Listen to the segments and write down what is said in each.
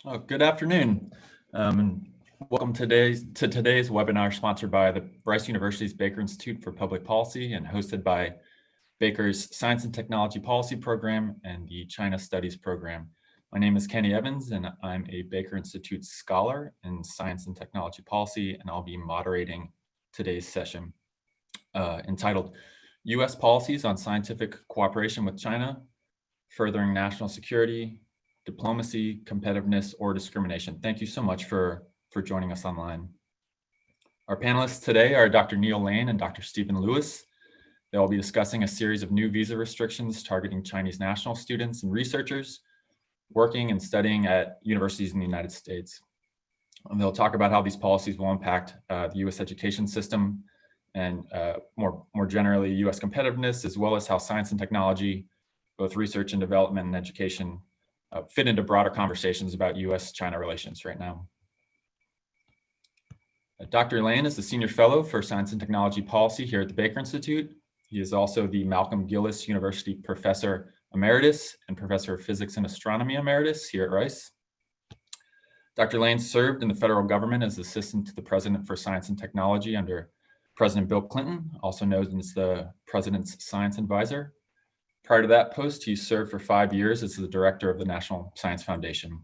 Good afternoon, and welcome to today's webinar sponsored by the Rice University's Baker Institute for Public Policy and hosted by Baker's Science and Technology Policy Program and the China Studies Program. My name is Kenny Evans, and I'm a Baker Institute scholar in Science and Technology Policy, and I'll be moderating today's session entitled U.S. Policies on Scientific Cooperation with China, Furthering National Security, Diplomacy, Competitiveness, or Discrimination. Thank you so much for joining us online. Our panelists today are Dr. Neal Lane and Dr. Stephen Lewis. They'll be discussing a series of new visa restrictions targeting Chinese national students and researchers working and studying at universities in the United States. And they'll talk about how these policies will impact the U.S. education system and more generally U.S. competitiveness, as well as how science and technology, both research and development and education, fit into broader conversations about U.S.-China relations right now. Dr. Lane is the Senior Fellow for Science and Technology Policy here at the Baker Institute. He is also the Malcolm Gillis University Professor Emeritus and Professor of Physics and Astronomy Emeritus here at Rice. Dr. Lane served in the federal government as Assistant to the President for Science and Technology under President Bill Clinton, also known as the President's Science Advisor. Prior to that post, he served for 5 years as the director of the National Science Foundation.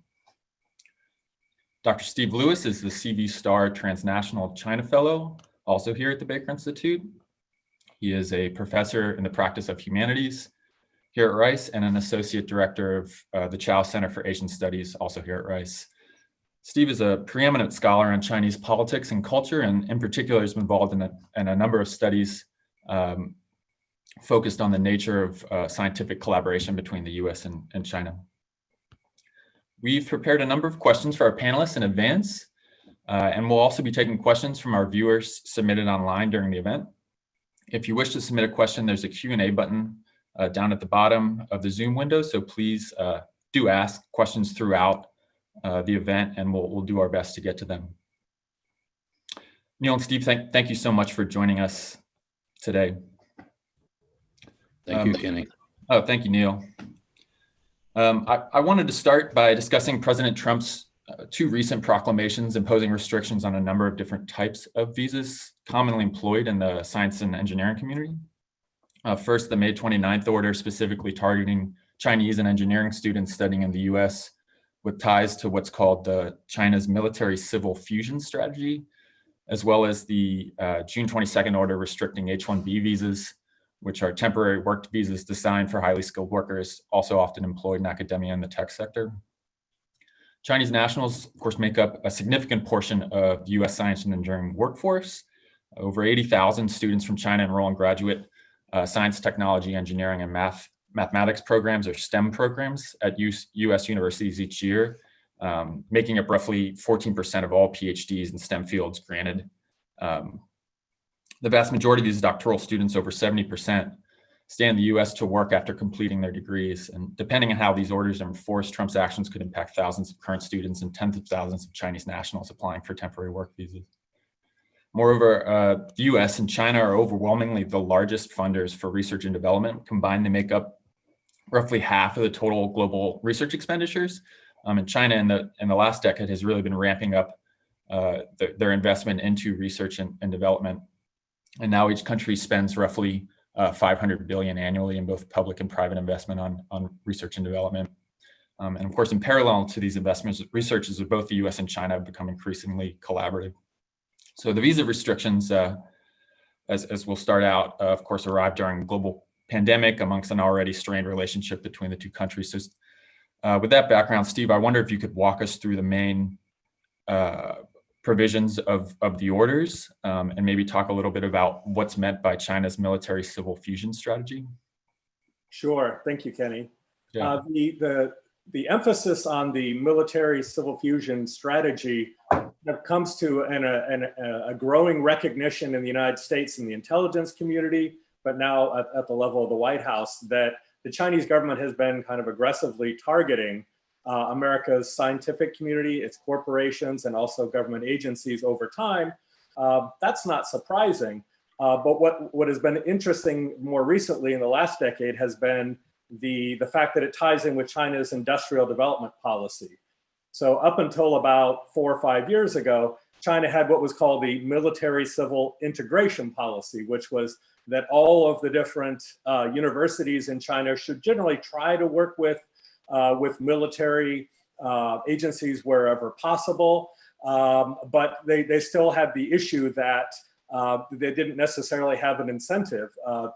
Dr. Steve Lewis is the CV Starr Transnational China Fellow, also here at the Baker Institute. He is a professor in the practice of humanities here at Rice and an associate director of the Chao Center for Asian Studies, also here at Rice. Steve is a preeminent scholar on Chinese politics and culture, and in particular has been involved in a number of studies focused on the nature of scientific collaboration between the US and China. We've prepared a number of questions for our panelists in advance, and we'll also be taking questions from our viewers submitted online during the event. If you wish to submit a question, there's a Q&A button down at the bottom of the Zoom window, so please do ask questions throughout the event, and we'll do our best to get to them. Neal and Steve, thank you so much for joining us today. Thank you, Kenny. Oh, thank you, Neal. I wanted to start by discussing President Trump's 2 recent proclamations imposing restrictions on a number of different types of visas commonly employed in the science and engineering community. First, the May 29th order specifically targeting Chinese and engineering students studying in the US with ties to what's called China's military civil fusion strategy, as well as the June 22nd order restricting H-1B visas, which are temporary work visas designed for highly skilled workers, also often employed in academia and the tech sector. Chinese nationals, of course, make up a significant portion of the US science and engineering workforce. Over 80,000 students from China enroll in graduate science, technology, engineering, and mathematics programs, or STEM programs, at US universities each year, making up roughly 14% of all PhDs in STEM fields granted. The vast majority of these doctoral students, over 70%, stay in the US to work after completing their degrees. And depending on how these orders are enforced, Trump's actions could impact thousands of current students and tens of thousands of Chinese nationals applying for temporary work visas. Moreover, the US and China are overwhelmingly the largest funders for research and development. Combined, they make up roughly half of the total global research expenditures. And China in the last decade has really been ramping up their investment into research and development. And now each country spends roughly $500 billion annually in both public and private investment on research and development. And of course, in parallel to these investments, researchers of both the US and China have become increasingly collaborative. So the visa restrictions, as we'll start out, of course, arrived during a global pandemic amongst an already strained relationship between the 2 countries. So with that background, Steve, I wonder if you could walk us through the main provisions of the orders and maybe talk a little bit about what's meant by China's military civil fusion strategy. Sure, thank you, Kenny. Yeah. The emphasis on the military civil fusion strategy comes to a growing recognition in the United States in the intelligence community, but now at the level of the White House, that the Chinese government has been kind of aggressively targeting America's scientific community, its corporations, and also government agencies over time. That's not surprising. But what has been interesting more recently in the last decade has been the fact that it ties in with China's industrial development policy. So up until about 4 or 5 years ago, China had what was called the military-civil integration policy, which was that all of the different universities in China should generally try to work with military agencies wherever possible. But they still had the issue that they didn't necessarily have an incentive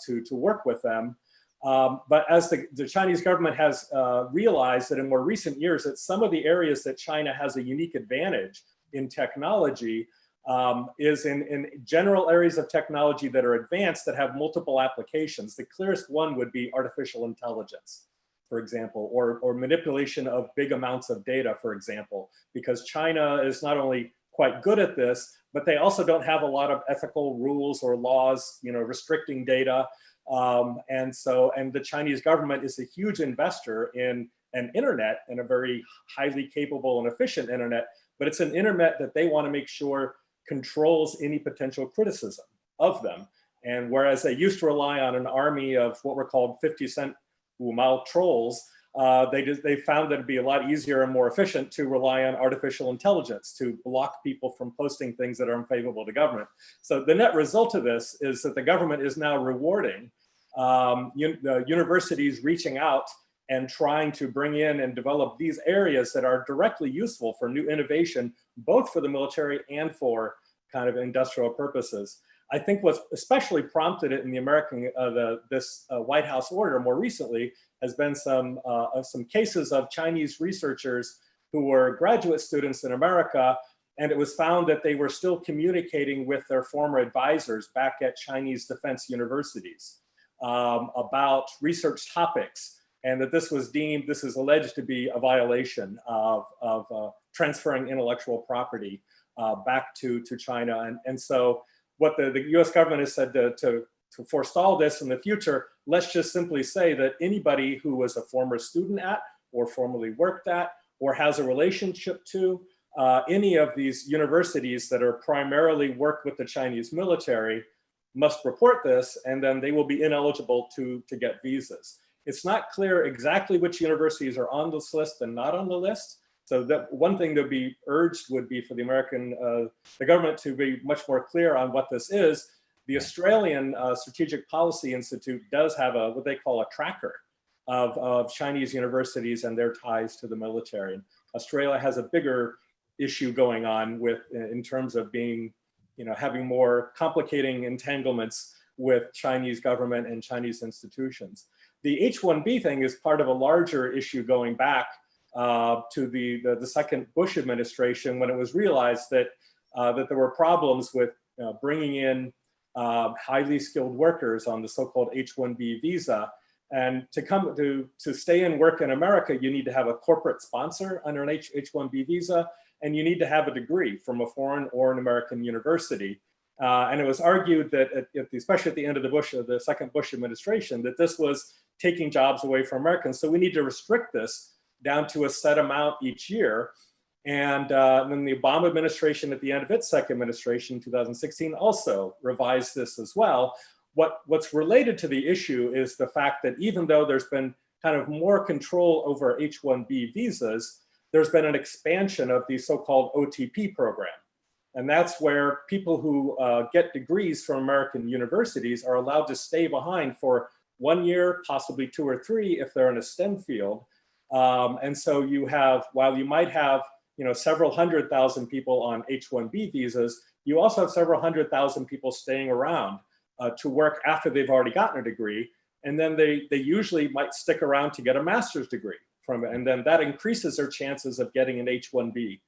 to work with them. But as the Chinese government has realized that in more recent years, that some of the areas that China has a unique advantage in technology is in general areas of technology that are advanced that have multiple applications. The clearest one would be artificial intelligence, for example, or manipulation of big amounts of data, for example, because China is not only quite good at this, but they also don't have a lot of ethical rules or laws, restricting data. And the Chinese government is a huge investor in an internet, and a very highly capable and efficient internet, but it's an internet that they want to make sure controls any potential criticism of them. And whereas they used to rely on an army of what were called 50-cent Wu Mao trolls, they found that it'd be a lot easier and more efficient to rely on artificial intelligence to block people from posting things that are unfavorable to government. So the net result of this is that the government is now rewarding the universities reaching out and trying to bring in and develop these areas that are directly useful for new innovation, both for the military and for kind of industrial purposes. I think what's especially prompted it in the American, this White House order more recently has been some cases of Chinese researchers who were graduate students in America, and it was found that they were still communicating with their former advisors back at Chinese defense universities about research topics, and that this is alleged to be a violation of transferring intellectual property back to China. And so what the US government has said to forestall this in the future, let's just simply say that anybody who was a former student at, or formerly worked at, or has a relationship to any of these universities that are primarily work with the Chinese military must report this, and then they will be ineligible to get visas. It's not clear exactly which universities are on this list and not on the list. So that one thing to be urged would be for the government to be much more clear on what this is. The Australian Strategic Policy Institute does have what they call a tracker of Chinese universities and their ties to the military. And Australia has a bigger issue going on in terms of being, having more complicating entanglements with Chinese government and Chinese institutions. The H-1B thing is part of a larger issue going back to the second Bush administration, when it was realized that there were problems with bringing in highly skilled workers on the so-called H-1B visa. And to stay and work in America, you need to have a corporate sponsor under an H-1B visa, and you need to have a degree from a foreign or an American university. And it was argued that, especially at the end of the second Bush administration, that this was taking jobs away from Americans. So we need to restrict this down to a set amount each year. And then the Obama administration, at the end of its second administration, 2016, also revised this as well. What's related to the issue is the fact that even though there's been kind of more control over H-1B visas, there's been an expansion of the so-called OTP program. And that's where people who get degrees from American universities are allowed to stay behind for 1 year, possibly 2 or 3 if they're in a STEM field. And so you have, while you might have several 100,000 people on H-1B visas, you also have several 100,000 people staying around to work after they've already gotten a degree. And then they usually might stick around to get a master's degree from it. And then that increases their chances of getting an H-1B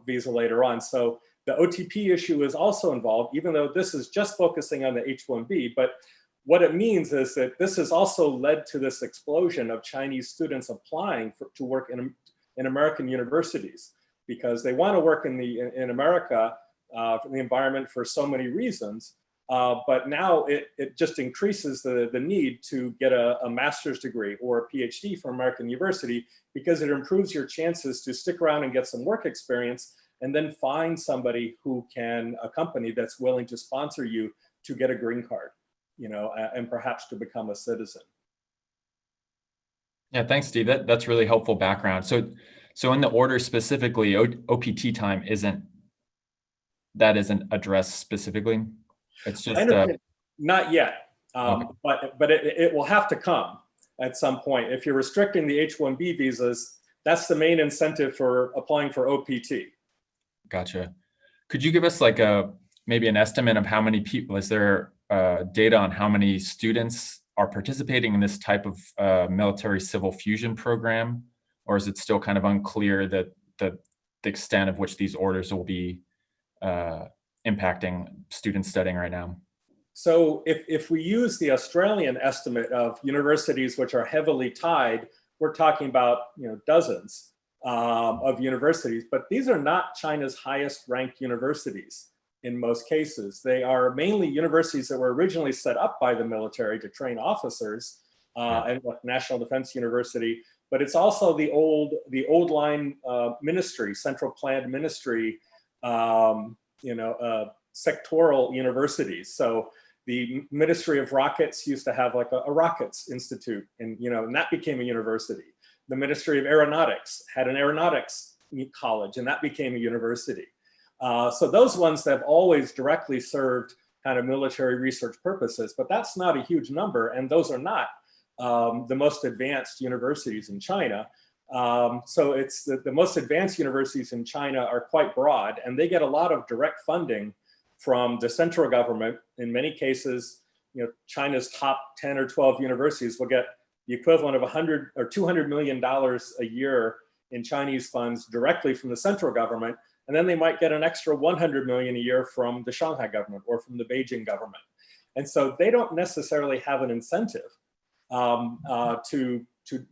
visa later on. So the OTP issue is also involved, even though this is just focusing on the H-1B. But what it means is that this has also led to this explosion of Chinese students applying to work in American universities, because they want to work in America, in the environment, for so many reasons. But now it just increases the need to get a master's degree or a PhD from American university, because it improves your chances to stick around and get some work experience, and then find somebody a company that's willing to sponsor you to get a green card, and perhaps to become a citizen. Yeah, thanks, Steve. That's really helpful background. So So in the order specifically, OPT time isn't addressed specifically. It's just not yet, okay. but it will have to come at some point. If you're restricting the H-1B visas, that's the main incentive for applying for OPT. Gotcha. Could you give us like maybe an estimate of how many people? Is there data on how many students are participating in this type of military civil fusion program, or is it still kind of unclear that the extent of which these orders will be impacting students studying right now? So if we use the Australian estimate of universities which are heavily tied, we're talking about dozens of universities, but these are not China's highest ranked universities in most cases. They are mainly universities that were originally set up by the military to train officers, and like National Defense University, but it's also the old line ministry, central planned ministry, sectoral universities. So the Ministry of Rockets used to have like a Rockets Institute, and that became a university. The Ministry of Aeronautics had an aeronautics college, and that became a university. So those ones have always directly served kind of military research purposes, but that's not a huge number, and those are not the most advanced universities in China. So it's the most advanced universities in China are quite broad, and they get a lot of direct funding from the central government. In many cases, China's top 10 or 12 universities will get the equivalent of $100 or $200 million a year in Chinese funds directly from the central government. And then they might get an extra 100 million a year from the Shanghai government or from the Beijing government. And so they don't necessarily have an incentive to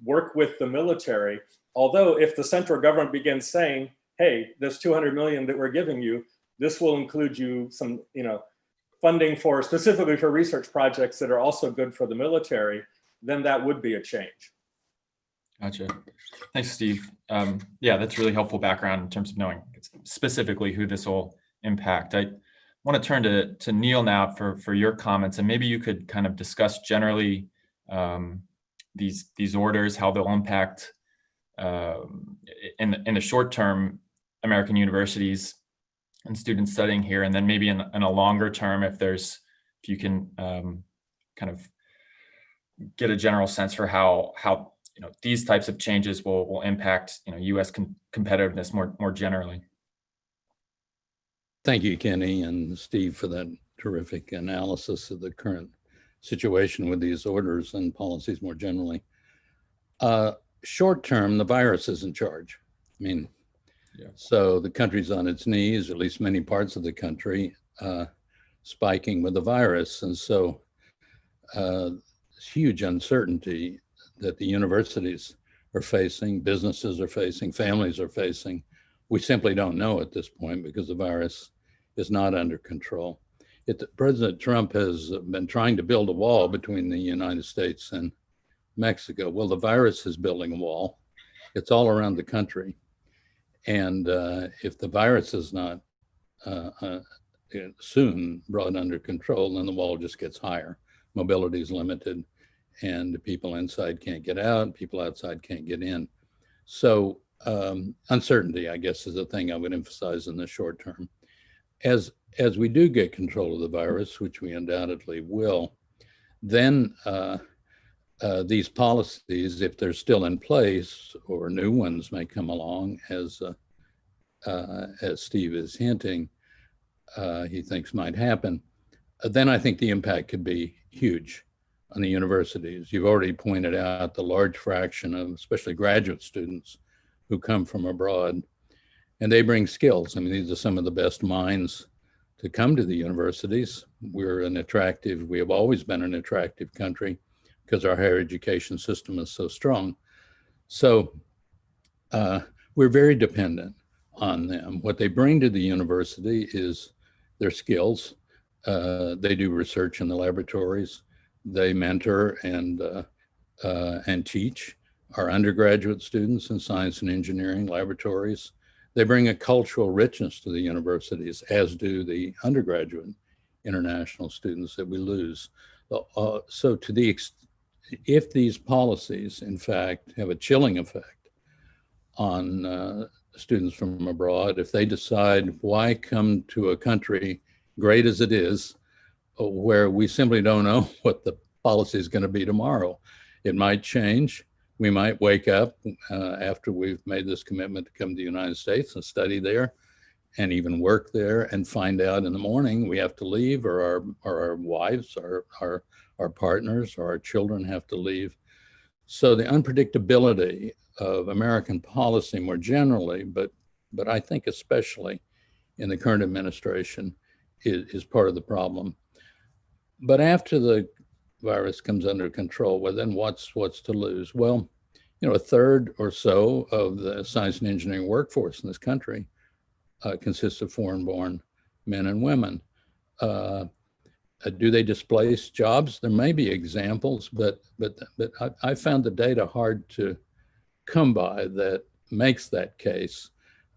work with the military. Although if the central government begins saying, hey, this 200 million that we're giving you, this will include you some, funding for specifically for research projects that are also good for the military, then that would be a change. Gotcha. Thanks, Steve. Yeah, that's really helpful background in terms of knowing specifically who this will impact. I want to turn to Neal now for your comments, and maybe you could kind of discuss generally these orders, how they'll impact in the short term American universities and students studying here, and then maybe in a longer term, if you can kind of get a general sense for how these types of changes will impact U.S. competitiveness more generally. Thank you, Kenny and Steve, for that terrific analysis of the current situation with these orders and policies more generally. Short term, the virus is in charge. I mean, so the country's on its knees, at least many parts of the country, spiking with the virus. And so huge uncertainty that the universities are facing, businesses are facing, families are facing. We simply don't know at this point because the virus is not under control. President Trump has been trying to build a wall between the United States and Mexico. Well, the virus is building a wall. It's all around the country. And if the virus is not soon brought under control, then the wall just gets higher. Mobility is limited, and people inside can't get out, people outside can't get in. So uncertainty, I guess, is the thing I would emphasize in the short term. As we do get control of the virus, which we undoubtedly will, then these policies, if they're still in place, or new ones may come along, as Steve is hinting, he thinks might happen, then I think the impact could be huge on the universities. You've already pointed out the large fraction of especially graduate students who come from abroad, and they bring skills. I mean, these are some of the best minds to come to the universities. We have always been an attractive country because our higher education system is so strong. So we're very dependent on them. What they bring to the university is their skills. They do research in the laboratories. They mentor and teach our undergraduate students in science and engineering laboratories. They bring a cultural richness to the universities, as do the undergraduate international students that we lose. So if these policies, in fact, have a chilling effect on students from abroad. If they decide, why come to a country great as it is, where we simply don't know what the policy is going to be tomorrow? It might change. We might wake up after we've made this commitment to come to the United States and study there and even work there, and find out in the morning we have to leave, or our wives, our partners, or our children have to leave. So the unpredictability of American policy more generally, but I think especially in the current administration, is part of the problem. But after the virus comes under control, well, then what's to lose? Well, a third or so of the science and engineering workforce in this country consists of foreign-born men and women. Do they displace jobs? There may be examples, but I found the data hard to come by that makes that case.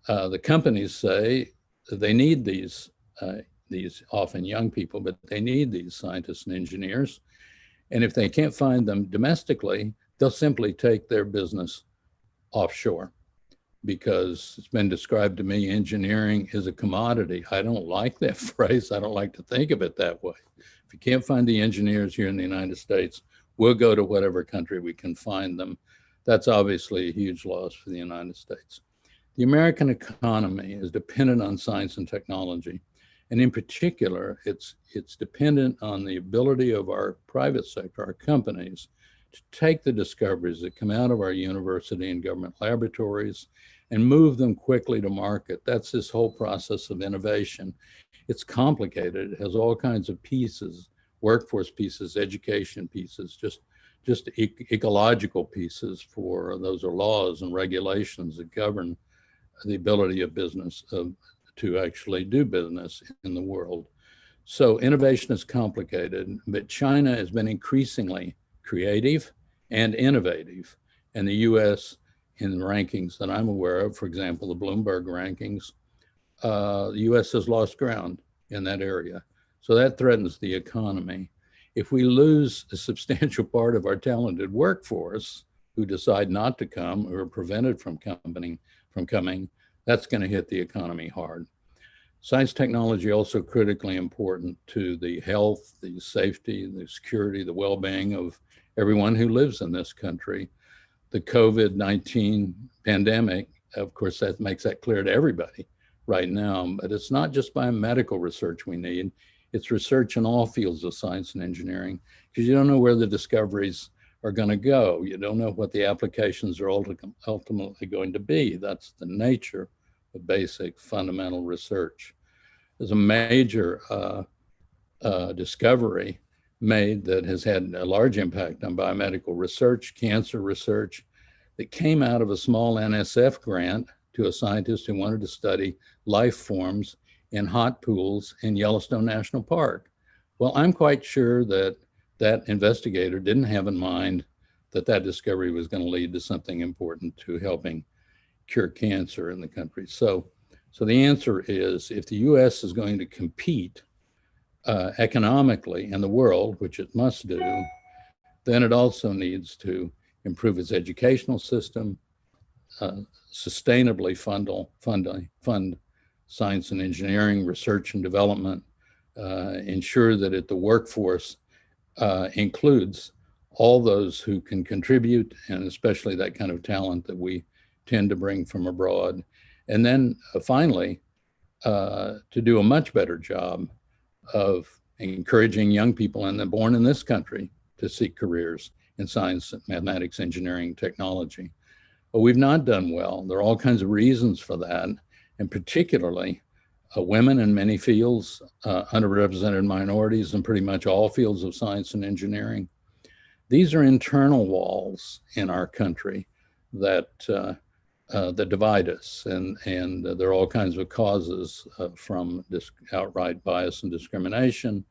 The companies say they need these often young people, but they need these scientists and engineers. And if they can't find them domestically, they'll simply take their business offshore, because it's been described to me, engineering is a commodity. I don't like that phrase. I don't like to think of it that way. If you can't find the engineers here in the United States, we'll go to whatever country we can find them. That's obviously a huge loss for the United States. The American economy is dependent on science and technology. And in particular, it's dependent on the ability of our private sector, our companies, to take the discoveries that come out of our university and government laboratories and move them quickly to market. That's this whole process of innovation. It's complicated. It has all kinds of pieces, workforce pieces, education pieces, just ecological pieces. For those are laws and regulations that govern the ability of business to actually do business in the world. So innovation is complicated, but China has been increasingly creative and innovative. And the US, in the rankings that I'm aware of, for example, the Bloomberg rankings, the US has lost ground in that area. So that threatens the economy. If we lose a substantial part of our talented workforce who decide not to come or are prevented from coming, that's going to hit the economy hard. Science technology also critically important to the health, the safety, the security, the well-being of everyone who lives in this country. The COVID-19 pandemic, of course, that makes that clear to everybody right now, but it's not just biomedical research we need. It's research in all fields of science and engineering, because you don't know where the discoveries are going to go. You don't know what the applications are ultimately going to be. That's the nature of basic fundamental research. There's a major discovery made that has had a large impact on biomedical research, cancer research, that came out of a small NSF grant to a scientist who wanted to study life forms in hot pools in Yellowstone National Park. Well, I'm quite sure that that investigator didn't have in mind that that discovery was going to lead to something important to helping cure cancer in the country. So the answer is, if the US is going to compete economically in the world, which it must do, then it also needs to improve its educational system, sustainably fund science and engineering, research and development, ensure that the workforce includes all those who can contribute, and especially that kind of talent that we tend to bring from abroad. And then finally, to do a much better job of encouraging young people born in this country to seek careers in science, mathematics, engineering, technology. But we've not done well. There are all kinds of reasons for that, and particularly women in many fields, underrepresented minorities in pretty much all fields of science and engineering. These are internal walls in our country that divide us, and there are all kinds of causes from outright bias and discrimination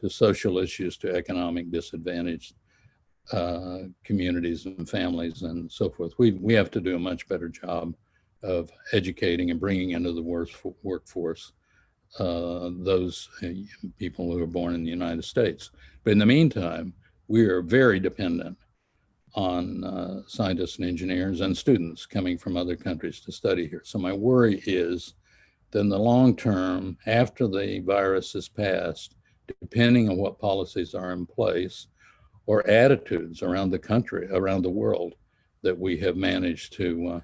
to social issues to economic disadvantage communities and families and so forth. We have to do a much better job of educating and bringing into the workforce those people who are born in the United States. But in the meantime, we are very dependent on scientists and engineers and students coming from other countries to study here. So my worry is that in the long term, after the virus is passed, depending on what policies are in place or attitudes around the country, around the world, that we have managed to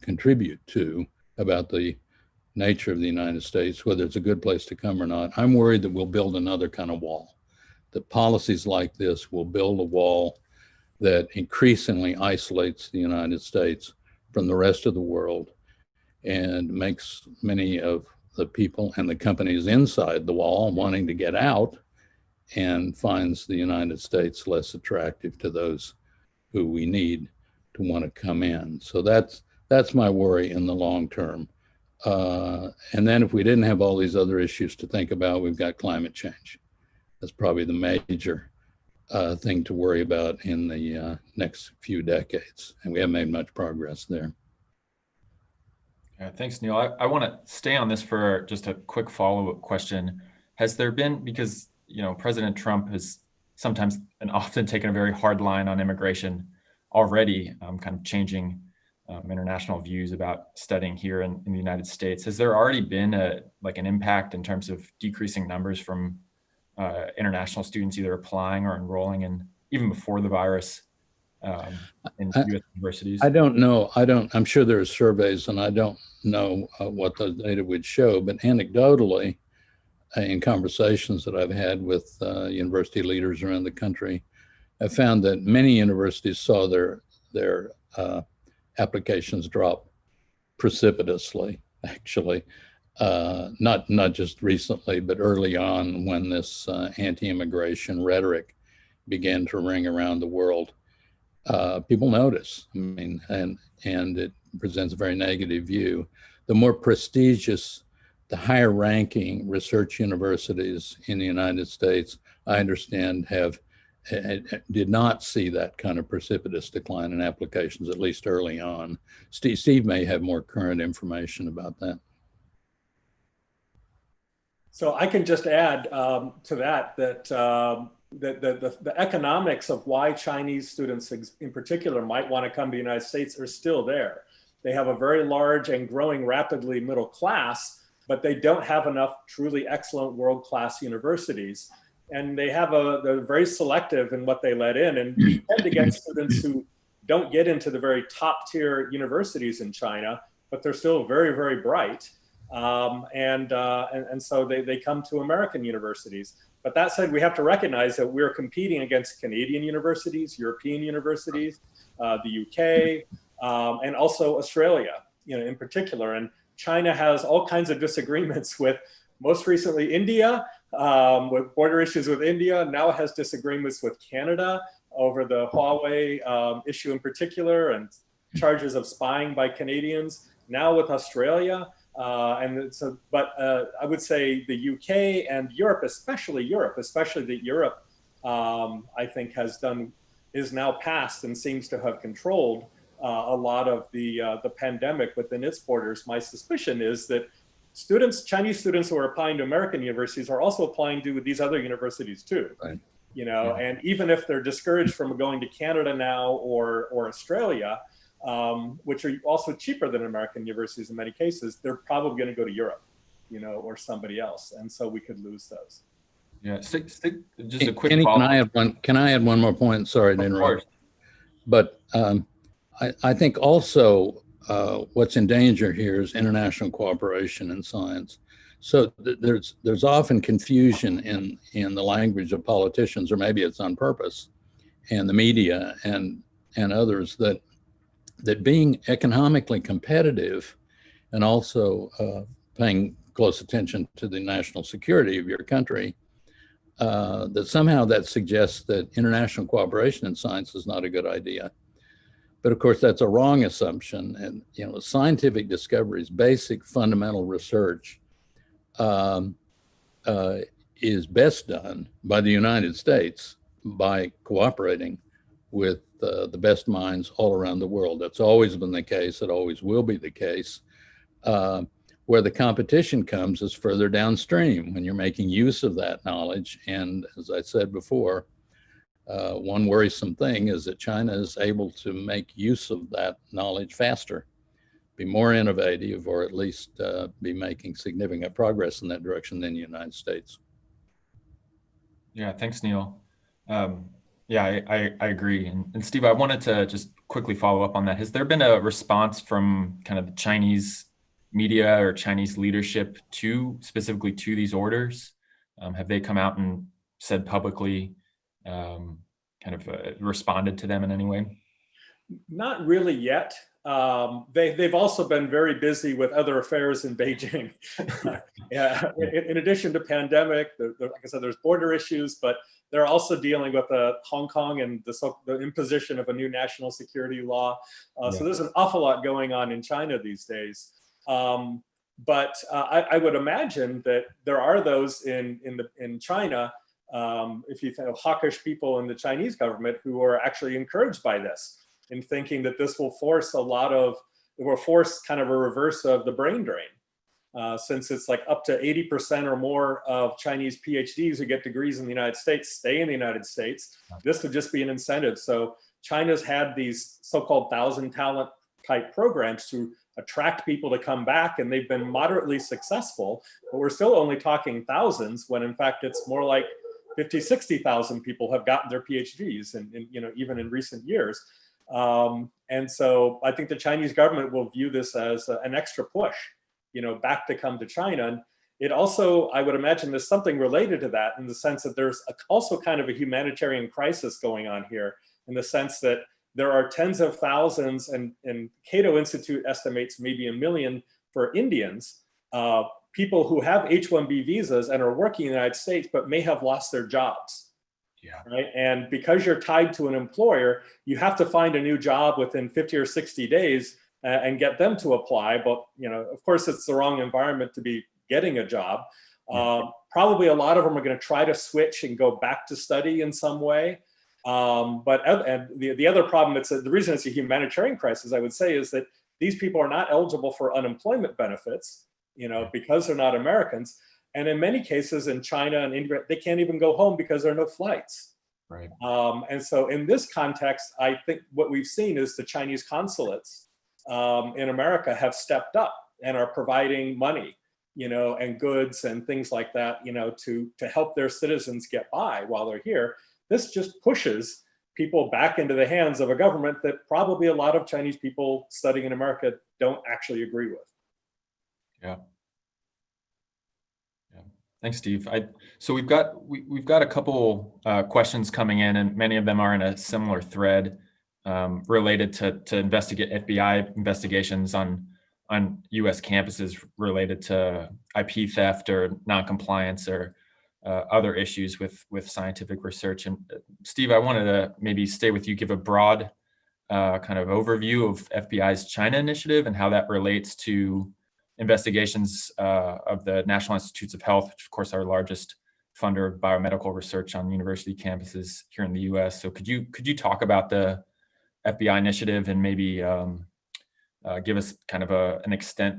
contribute to about the nature of the United States, whether it's a good place to come or not. I'm worried that we'll build another kind of wall, that policies like this will build a wall that increasingly isolates the United States from the rest of the world and makes many of the people and the companies inside the wall wanting to get out, and finds the United States less attractive to those who we need to want to come in. So that's my worry in the long term. And then if we didn't have all these other issues to think about, we've got climate change. That's probably the major thing to worry about in the next few decades. And we haven't made much progress there. Yeah, thanks, Neal. I want to stay on this for just a quick follow-up question. Has there been, because President Trump has sometimes and often taken a very hard line on immigration already, kind of changing international views about studying here in the United States. Has there already been an impact in terms of decreasing numbers from international students either applying or enrolling in, even before the virus, in U.S. universities? I don't know. I'm sure there are surveys, and I don't know what the data would show, but anecdotally, in conversations that I've had with university leaders around the country, I've found that many universities saw their applications drop precipitously, actually. Not just recently, but early on when this anti-immigration rhetoric began to ring around the world. People notice, and it presents a very negative view. The more prestigious, the higher ranking research universities in the United States, I understand, did not see that kind of precipitous decline in applications, at least early on. Steve may have more current information about that. So I can just add to that the economics of why Chinese students in particular might want to come to the United States are still there. They have a very large and growing rapidly middle class, but they don't have enough truly excellent world-class universities. And they're very selective in what they let in, and tend to get students who don't get into the very top tier universities in China, but they're still very, very bright. And so they come to American universities. But that said, we have to recognize that we're competing against Canadian universities, European universities, the UK, and also Australia, in particular. And China has all kinds of disagreements with, most recently, India, with border issues with India. Now it has disagreements with Canada over the Huawei issue in particular, and charges of spying by Canadians. Now with Australia. But I would say the UK and Europe, especially that Europe, I think is now past and seems to have controlled a lot of the pandemic within its borders. My suspicion is that Chinese students who are applying to American universities are also applying to these other universities too. Right. And even if they're discouraged from going to Canada now or Australia, which are also cheaper than American universities in many cases, they're probably going to go to Europe, or somebody else. And so we could lose those. Yeah, just a quick Kenny, follow-up. can I add one more point? Sorry to interrupt. Of course. But I think also what's in danger here is international cooperation in science. So there's often confusion in the language of politicians, or maybe it's on purpose, and the media and others, that being economically competitive and also paying close attention to the national security of your country, that somehow that suggests that international cooperation in science is not a good idea. But of course, that's a wrong assumption. And scientific discoveries, basic fundamental research, is best done by the United States by cooperating with the best minds all around the world. That's always been the case. It always will be the case. Where the competition comes is further downstream when you're making use of that knowledge. And as I said before, One worrisome thing is that China is able to make use of that knowledge faster, be more innovative, or at least be making significant progress in that direction than the United States. Yeah, thanks, Neal. Yeah, I agree. And Steve, I wanted to just quickly follow up on that. Has there been a response from kind of the Chinese media or Chinese leadership specifically to these orders? Have they come out and said publicly, responded to them in any way? Not really yet. They've also been very busy with other affairs in Beijing. Yeah, in addition to pandemic, like I said, there's border issues, but they're also dealing with Hong Kong and the imposition of a new national security law. So there's an awful lot going on in China these days. But I would imagine that there are those in China, if you think of hawkish people in the Chinese government, who are actually encouraged by this, in thinking that this will force kind of a reverse of the brain drain. Since it's like up to 80% or more of Chinese PhDs who get degrees in the United States stay in the United States, this would just be an incentive. So China's had these so-called 1,000 talent type programs to attract people to come back, and they've been moderately successful, but we're still only talking thousands, when in fact it's more like 50, 60,000 people have gotten their PhDs, and even in recent years. And so I think the Chinese government will view this as an extra push, back to come to China. And it also, I would imagine there's something related to that, in the sense that there's also kind of a humanitarian crisis going on here, in the sense that there are tens of thousands, and Cato Institute estimates maybe 1 million for Indians, people who have H-1B visas and are working in the United States, but may have lost their jobs. Yeah. Right. And because you're tied to an employer, you have to find a new job within 50 or 60 days and get them to apply. But, of course, it's the wrong environment to be getting a job. Probably a lot of them are going to try to switch and go back to study in some way. But the other problem, the reason it's a humanitarian crisis, I would say, is that these people are not eligible for unemployment benefits, because they're not Americans. And in many cases in China and India, they can't even go home because there are no flights. Right. And so in this context, I think what we've seen is the Chinese consulates in America have stepped up and are providing money, and goods and things like that, to help their citizens get by while they're here. This just pushes people back into the hands of a government that probably a lot of Chinese people studying in America don't actually agree with. Yeah. Thanks, Steve. So we've got a couple questions coming in, and many of them are in a similar thread related to investigate FBI investigations on U.S. campuses related to IP theft or noncompliance or other issues with scientific research. And Steve, I wanted to maybe stay with you, give a broad kind of overview of FBI's China initiative and how that relates to investigations of the National Institutes of Health, which of course are our largest funder of biomedical research on university campuses here in the U.S. So could you talk about the FBI initiative and maybe give us kind of an extent,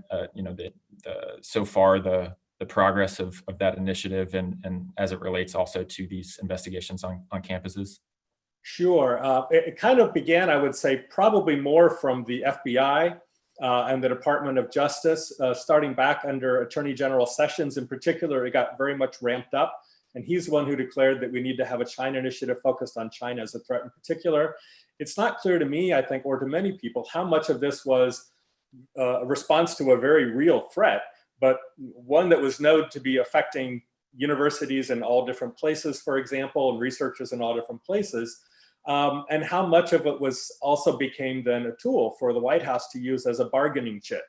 so far the progress of that initiative and as it relates also to these investigations on campuses? Sure. It kind of began, I would say, probably more from the FBI and the Department of Justice, starting back under Attorney General Sessions in particular. It got very much ramped up, and he's the one who declared that we need to have a China initiative focused on China as a threat in particular. It's not clear to me, I think, or to many people, how much of this was a response to a very real threat, but one that was known to be affecting universities in all different places, for example, and researchers in all different places. And how much of it also became then a tool for the White House to use as a bargaining chip.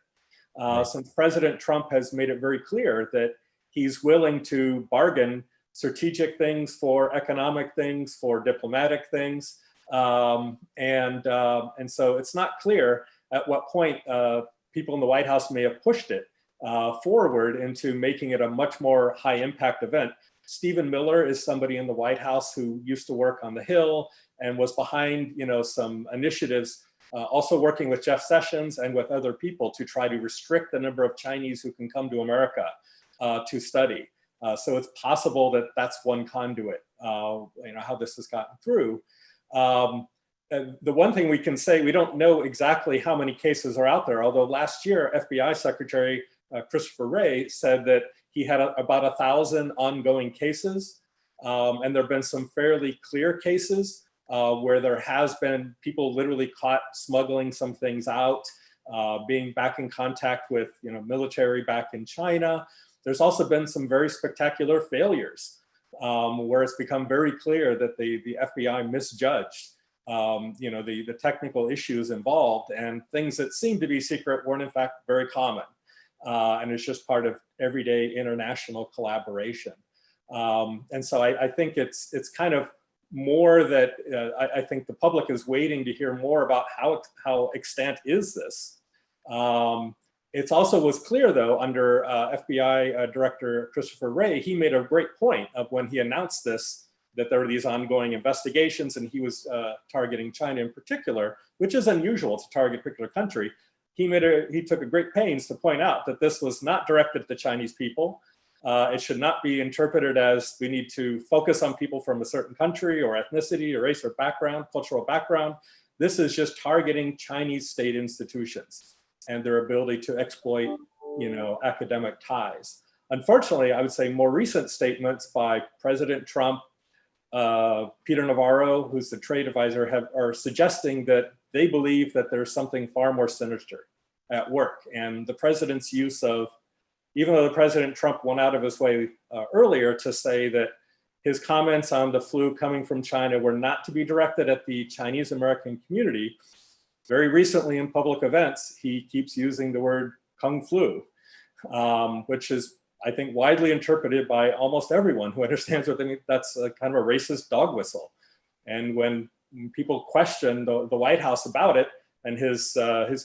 Since President Trump has made it very clear that he's willing to bargain strategic things for economic things, for diplomatic things. And so it's not clear at what point people in the White House may have pushed it forward into making it a much more high impact event. Stephen Miller is somebody in the White House who used to work on the Hill and was behind, some initiatives, also working with Jeff Sessions and with other people to try to restrict the number of Chinese who can come to America to study. So it's possible that that's one conduit, how this has gotten through. The one thing we can say, we don't know exactly how many cases are out there, although last year FBI Secretary Christopher Wray said that he had about 1,000 ongoing cases. And there have been some fairly clear cases where there has been people literally caught smuggling some things out, being back in contact with military back in China. There's also been some very spectacular failures where it's become very clear that the FBI misjudged the technical issues involved, and things that seemed to be secret weren't in fact very common. And it's just part of everyday international collaboration. And so I think it's kind of more that I think the public is waiting to hear more about how extant is this. It also was clear, though, under FBI Director Christopher Wray, he made a great point of when he announced this, that there were these ongoing investigations, and he was targeting China in particular, which is unusual to target a particular country. He took a great pains to point out that this was not directed at the Chinese people. It should not be interpreted as we need to focus on people from a certain country or ethnicity or race or background, cultural background. This is just targeting Chinese state institutions and their ability to exploit, academic ties. Unfortunately, I would say more recent statements by President Trump, Peter Navarro, who's the trade advisor, are suggesting that they believe that there's something far more sinister at work. And the president's use of, even though the President Trump went out of his way earlier to say that his comments on the flu coming from China were not to be directed at the Chinese American community, very recently in public events, he keeps using the word Kung flu, which is, I think, widely interpreted by almost everyone who understands what they mean. That's a kind of a racist dog whistle. And when people question the White House about it, and his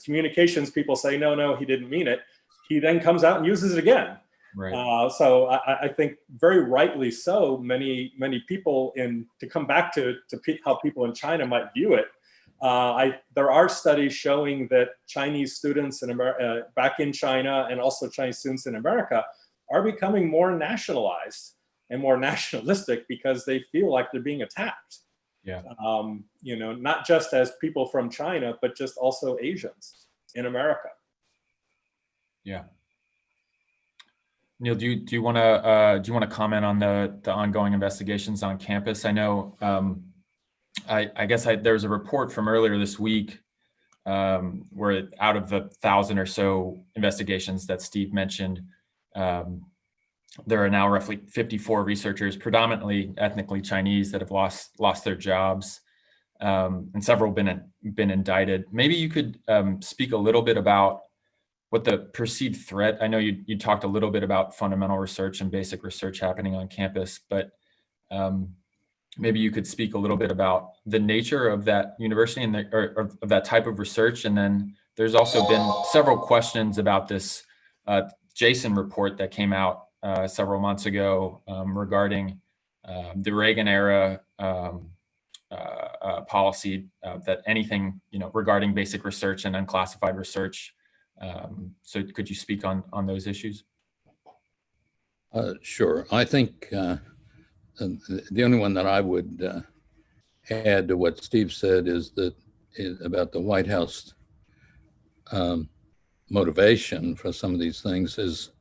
communications people say, no, he didn't mean it, he then comes out and uses it again. Right. So I think very rightly so, many people to come back to how people in China might view it. There are studies showing that Chinese students back in China and also Chinese students in America are becoming more nationalized and more nationalistic because they feel like they're being attacked. Yeah. Not just as people from China, but just also Asians in America. Yeah. Neal, do you want to comment on the ongoing investigations on campus? I know I guess there was a report from earlier this week where out of the 1,000 or so investigations that Steve mentioned, there are now roughly 54 researchers, predominantly ethnically Chinese, that have lost their jobs, and several been indicted. Maybe you could speak a little bit about what the perceived threat. I know you talked a little bit about fundamental research and basic research happening on campus, but maybe you could speak a little bit about the nature of that university and or of that type of research. And then there's also been several questions about this Jason report that came out several months ago regarding the Reagan era policy that anything regarding basic research and unclassified research. So could you speak on those issues? Sure. I think the only one that I would add to what Steve said is about the White House motivation for some of these things is,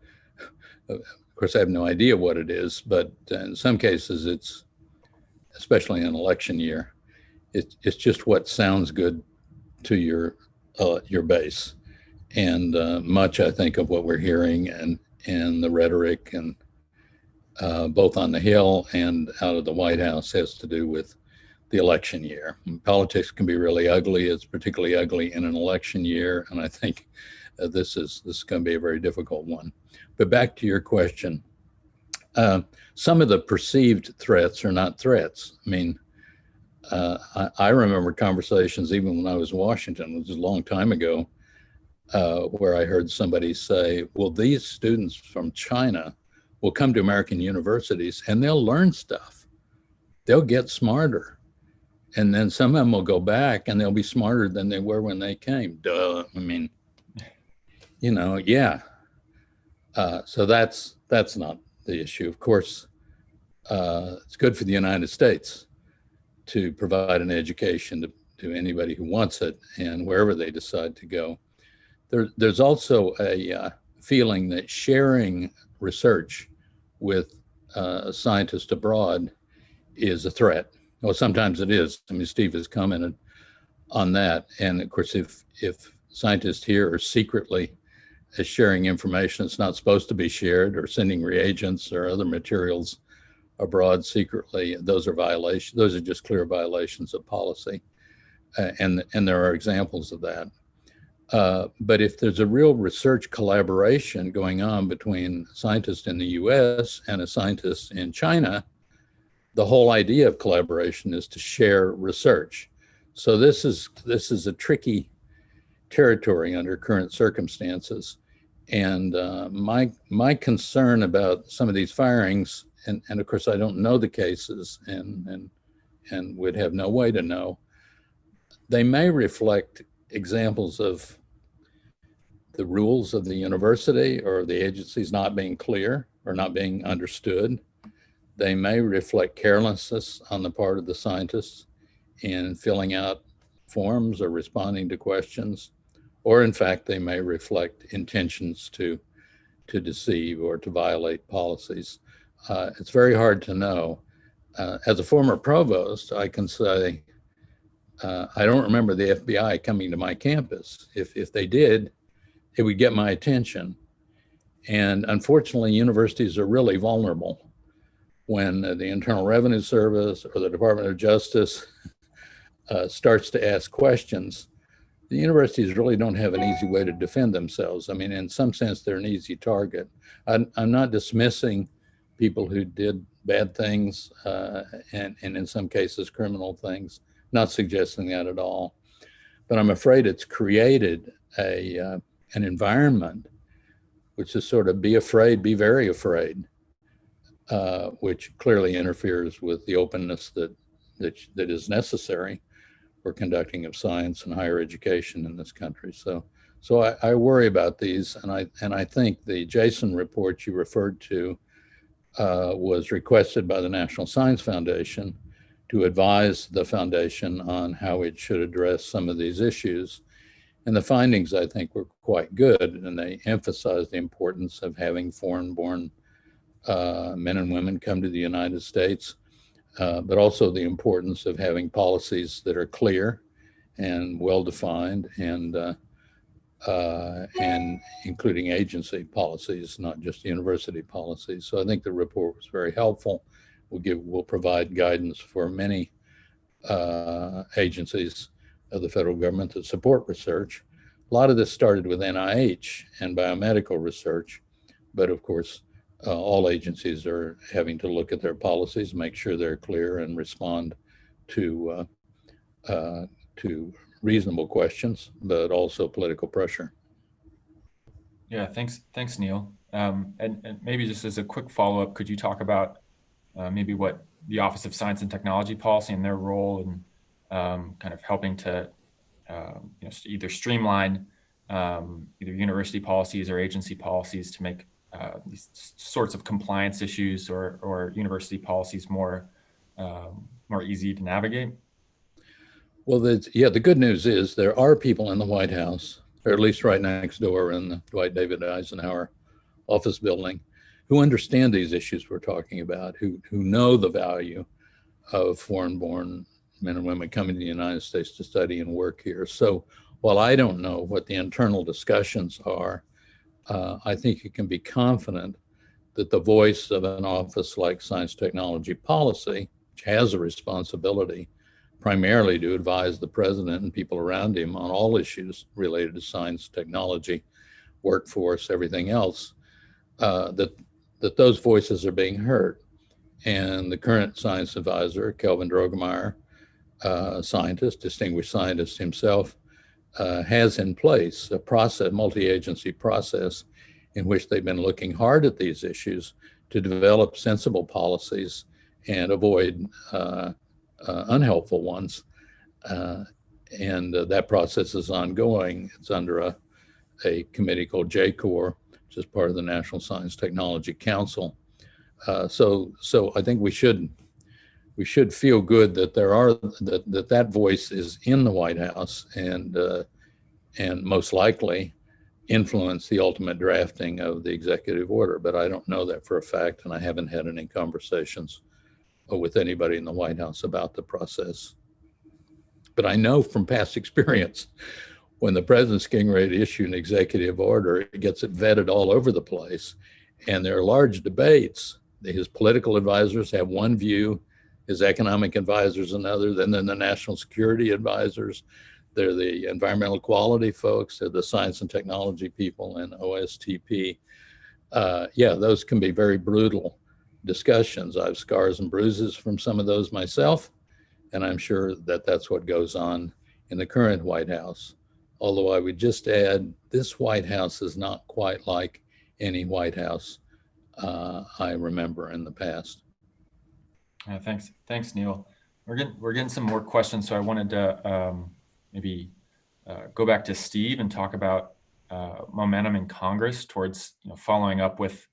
of course, I have no idea what it is, but in some cases it's, especially in election year, it's just what sounds good to your base. And much, I think, of what we're hearing and the rhetoric and both on the Hill and out of the White House has to do with the election year. And politics can be really ugly. It's particularly ugly in an election year. And I think this is going to be a very difficult one. But back to your question, some of the perceived threats are not threats. I mean, I remember conversations even when I was in Washington, which was a long time ago, where I heard somebody say, well, these students from China will come to American universities and they'll learn stuff. They'll get smarter. And then some of them will go back and they'll be smarter than they were when they came. Duh. I mean, yeah. So that's not the issue. Of course, it's good for the United States to provide an education to anybody who wants it and wherever they decide to go. There's also a feeling that sharing research with scientists abroad is a threat. Well, sometimes it is. I mean, Steve has commented on that. And of course, if scientists here are secretly sharing information that's not supposed to be shared, or sending reagents or other materials abroad secretly, those are violations. Those are just clear violations of policy. And there are examples of that. But if there's a real research collaboration going on between scientists in the US and a scientist in China, the whole idea of collaboration is to share research. So this is a tricky territory under current circumstances. And my concern about some of these firings, and of course I don't know the cases and would have no way to know, they may reflect examples of the rules of the university or the agencies not being clear or not being understood. They may reflect carelessness on the part of the scientists in filling out forms or responding to questions, or in fact, they may reflect intentions to deceive or to violate policies. It's very hard to know. As a former provost, I can say, I don't remember the FBI coming to my campus. If they did, it would get my attention. And unfortunately, universities are really vulnerable when the Internal Revenue Service or the Department of Justice starts to ask questions. The universities really don't have an easy way to defend themselves. I mean, in some sense, they're an easy target. I'm not dismissing people who did bad things and in some cases criminal things, not suggesting that at all. But I'm afraid it's created an environment which is sort of be afraid, be very afraid, which clearly interferes with the openness that is necessary for conducting of science and higher education in this country. So I worry about these, and I think the Jason report you referred to was requested by the National Science Foundation to advise the foundation on how it should address some of these issues. And the findings, I think, were quite good, and they emphasized the importance of having foreign-born men and women come to the United States, but also the importance of having policies that are clear and well-defined, and including agency policies, not just university policies. So I think the report was very helpful. We'll provide guidance for many agencies of the federal government that support research. A lot of this started with NIH and biomedical research, but of course, all agencies are having to look at their policies, make sure they're clear, and respond to reasonable questions, but also political pressure. Yeah, thanks, Neal. And maybe just as a quick follow-up, could you talk about maybe what the Office of Science and Technology Policy and their role in kind of helping to either streamline either university policies or agency policies to make these sorts of compliance issues or university policies more easy to navigate? Well, the good news is there are people in the White House, or at least right next door in the Dwight David Eisenhower office building, who understand these issues we're talking about, who know the value of foreign-born men and women coming to the United States to study and work here. So while I don't know what the internal discussions are, I think you can be confident that the voice of an office like Science Technology Policy, which has a responsibility primarily to advise the president and people around him on all issues related to science, technology, workforce, everything else, that those voices are being heard. And the current science advisor, Kelvin Drogemeyer, scientist, distinguished scientist himself, has in place a process, multi-agency process, in which they've been looking hard at these issues to develop sensible policies and avoid unhelpful ones. And that process is ongoing. It's under a committee called JCOR, which is part of the National Science Technology Council. So I think we should feel good that that voice is in the White House and most likely influence the ultimate drafting of the executive order. But I don't know that for a fact, and I haven't had any conversations with anybody in the White House about the process. But I know from past experience, when the president's getting ready to issue an executive order, it gets it vetted all over the place. And there are large debates. His political advisors have one view, his economic advisors another, then the national security advisors, they're the environmental quality folks, they're the science and technology people, and OSTP. Yeah, those can be very brutal discussions. I have scars and bruises from some of those myself, and I'm sure that that's what goes on in the current White House. Although I would just add, this White House is not quite like any White House I remember in the past. Thanks, Neal. We're getting some more questions, so I wanted to maybe go back to Steve and talk about momentum in Congress towards following up with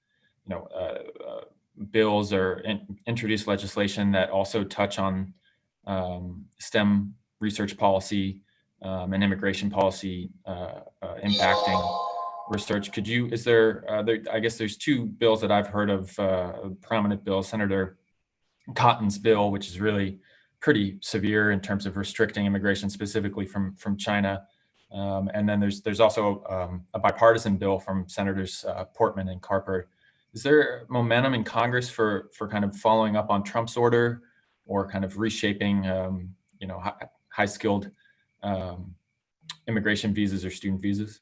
bills or introduce legislation that also touch on STEM research policy and immigration policy impacting research. I guess there's two bills that I've heard of, prominent bills, Senator Cotton's bill, which is really pretty severe in terms of restricting immigration specifically from China. And then there's also a bipartisan bill from Senators Portman and Carper. Is there momentum in Congress for kind of following up on Trump's order or kind of reshaping, high-skilled immigration visas or student visas?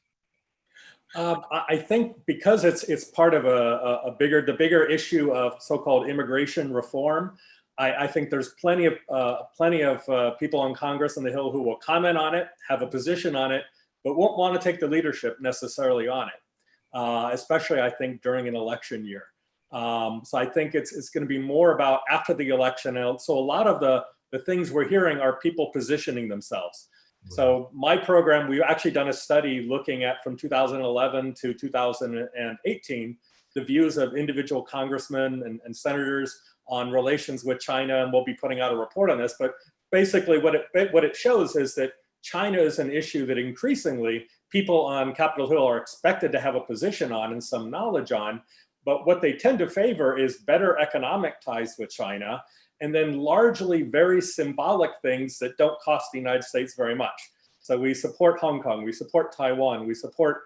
I think because it's part of the bigger issue of so-called immigration reform. I think there's plenty of people on Congress on the Hill who will comment on it, have a position on it, but won't want to take the leadership necessarily on it, especially I think during an election year. So I think it's going to be more about after the election. And so a lot of the things we're hearing are people positioning themselves. So my program, we've actually done a study looking at from 2011 to 2018, the views of individual congressmen and senators on relations with China, and we'll be putting out a report on this. But basically what it shows is that China is an issue that increasingly people on Capitol Hill are expected to have a position on and some knowledge on. But what they tend to favor is better economic ties with China, and then largely very symbolic things that don't cost the United States very much. So we support Hong Kong, we support Taiwan, we support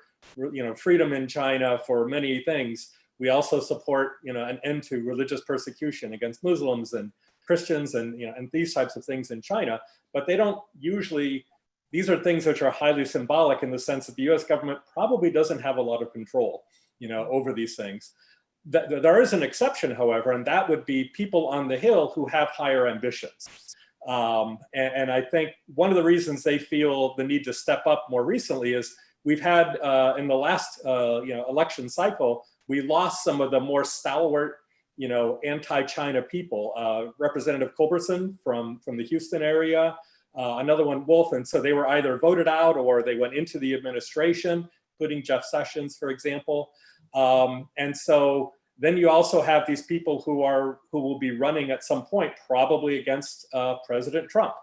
freedom in China for many things. We also support an end to religious persecution against Muslims and Christians and and these types of things in China. But they don't usually. These are things which are highly symbolic in the sense that the U.S. government probably doesn't have a lot of control, over these things. There is an exception, however, and that would be people on the Hill who have higher ambitions. And I think one of the reasons they feel the need to step up more recently is we've had in the last election cycle, we lost some of the more stalwart, anti-China people. Representative Culberson from the Houston area, another one, Wolf, and so they were either voted out or they went into the administration, including Jeff Sessions, for example. And so then you also have these people who will be running at some point, probably against President Trump.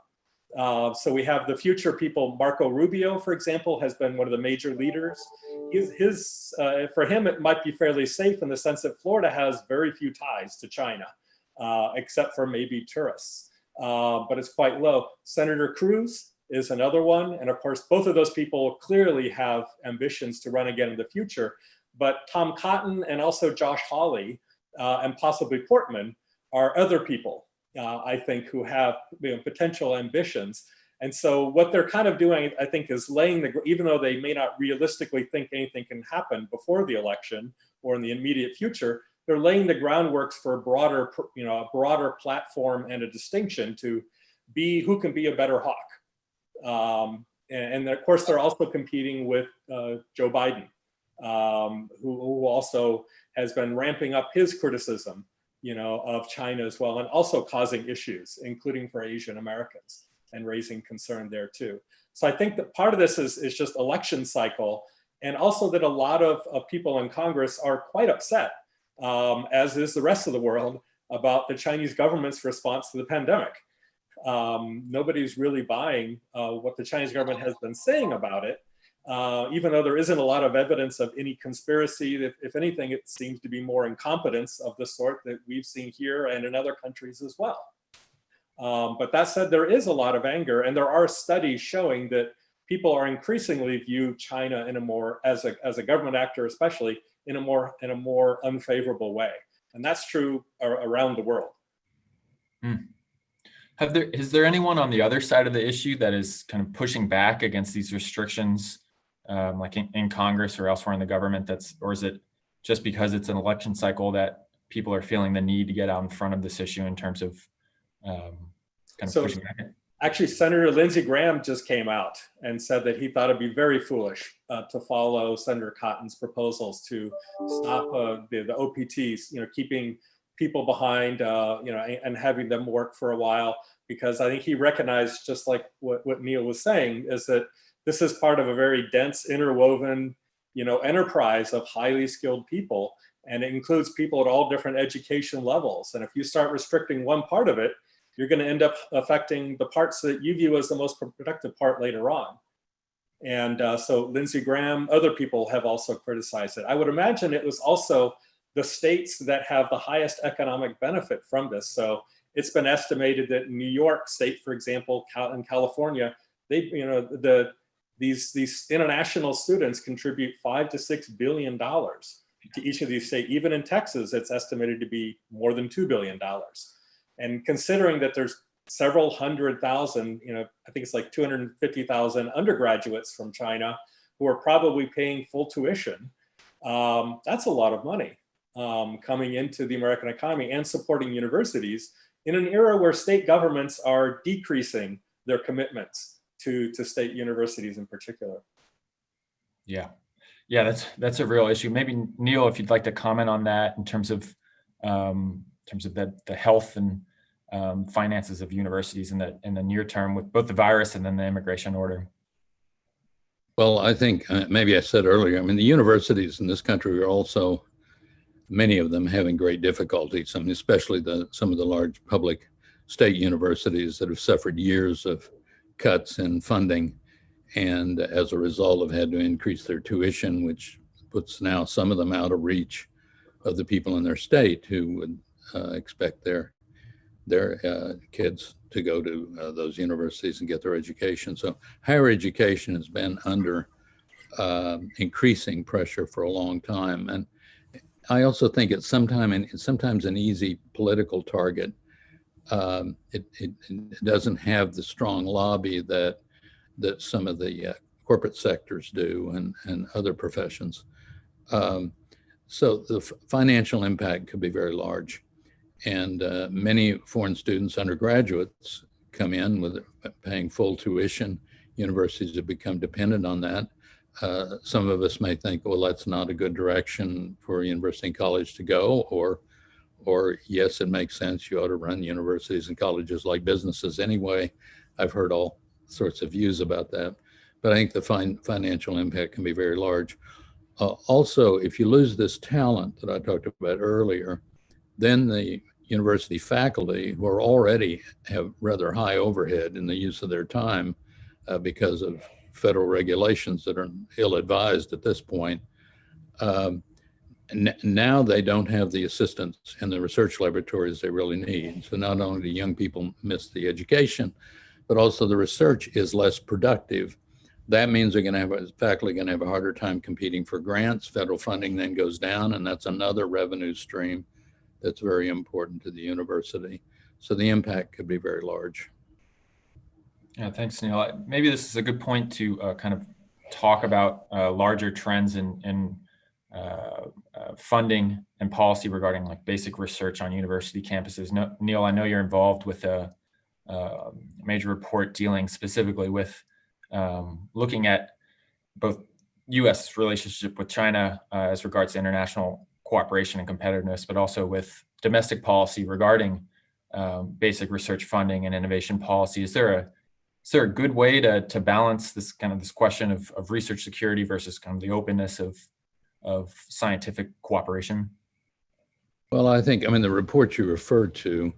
So we have the future people. Marco Rubio, for example, has been one of the major leaders. For him, it might be fairly safe in the sense that Florida has very few ties to China, except for maybe tourists. But it's quite low. Senator Cruz is another one. And of course, both of those people clearly have ambitions to run again in the future. But Tom Cotton and also Josh Hawley and possibly Portman are other people, I think, who have potential ambitions. And so what they're kind of doing, I think, is even though they may not realistically think anything can happen before the election or in the immediate future, they're laying the groundwork for a broader platform and a distinction to be who can be a better hawk. And of course, they're also competing with Joe Biden. Who also has been ramping up his criticism, of China as well, and also causing issues, including for Asian Americans, and raising concern there too. So I think that part of this is just election cycle, and also that a lot of people in Congress are quite upset as is the rest of the world, about the Chinese government's response to the pandemic. Nobody's really buying what the Chinese government has been saying about it, even though there isn't a lot of evidence of any conspiracy. If anything, it seems to be more incompetence of the sort that we've seen here and in other countries as well. But that said, there is a lot of anger, and there are studies showing that people are increasingly view China in a more, as a government actor especially, in a more unfavorable way. And that's true around the world. Is there anyone on the other side of the issue that is kind of pushing back against these restrictions, like in Congress or elsewhere in the government? Or is it just because it's an election cycle that people are feeling the need to get out in front of this issue in terms of pushing back? Actually, Senator Lindsey Graham just came out and said that he thought it'd be very foolish to follow Senator Cotton's proposals to stop the OPTs, keeping people behind, and having them work for a while, because I think he recognized, just like what Neal was saying, is that this is part of a very dense, interwoven, enterprise of highly skilled people, and it includes people at all different education levels. And if you start restricting one part of it, you're going to end up affecting the parts that you view as the most productive part later on. And so Lindsey Graham, other people have also criticized it. I would imagine it was also the states that have the highest economic benefit from this. So it's been estimated that New York State, for example, and California, these international students contribute $5 to $6 billion to each of these states. Even in Texas, it's estimated to be more than $2 billion. And considering that there's several hundred thousand, I think it's like 250,000 undergraduates from China who are probably paying full tuition, that's a lot of money coming into the American economy and supporting universities in an era where state governments are decreasing their commitments to state universities in particular. Yeah, that's a real issue. Maybe Neal, if you'd like to comment on that in terms of the health and finances of universities in the near term, with both the virus and then the immigration order. Well, I think maybe I said earlier, the universities in this country are also, many of them, having great difficulties. Especially some of the large public state universities that have suffered years of cuts in funding, and as a result have had to increase their tuition, which puts now some of them out of reach of the people in their state who would expect their kids to go to those universities and get their education. So higher education has been under increasing pressure for a long time. And I also think it's sometimes an easy political target. It doesn't have the strong lobby that some of the corporate sectors do and other professions. So the financial impact could be very large. And many foreign students, undergraduates, come in with paying full tuition. Universities have become dependent on that. Some of us may think, well, that's not a good direction for a university and college to go, or yes, it makes sense. You ought to run universities and colleges like businesses anyway. I've heard all sorts of views about that, but I think the financial impact can be very large. Also, if you lose this talent that I talked about earlier, then the university faculty, who are already have rather high overhead in the use of their time because of federal regulations that are ill-advised at this point, now they don't have the assistants in the research laboratories they really need. So not only do young people miss the education, but also the research is less productive. That means faculty are going to have a harder time competing for grants. Federal funding then goes down, and that's another revenue stream that's very important to the university. So the impact could be very large. Yeah, thanks, Neal. Maybe this is a good point to kind of talk about larger trends in funding and policy regarding like basic research on university campuses. Neal, I know you're involved with a major report dealing specifically with looking at both U.S. relationship with China as regards to international cooperation and competitiveness, but also with domestic policy regarding basic research funding and innovation policy. Is there a good way to balance this question of research security versus kind of the openness of scientific cooperation? Well, I mean, the report you referred to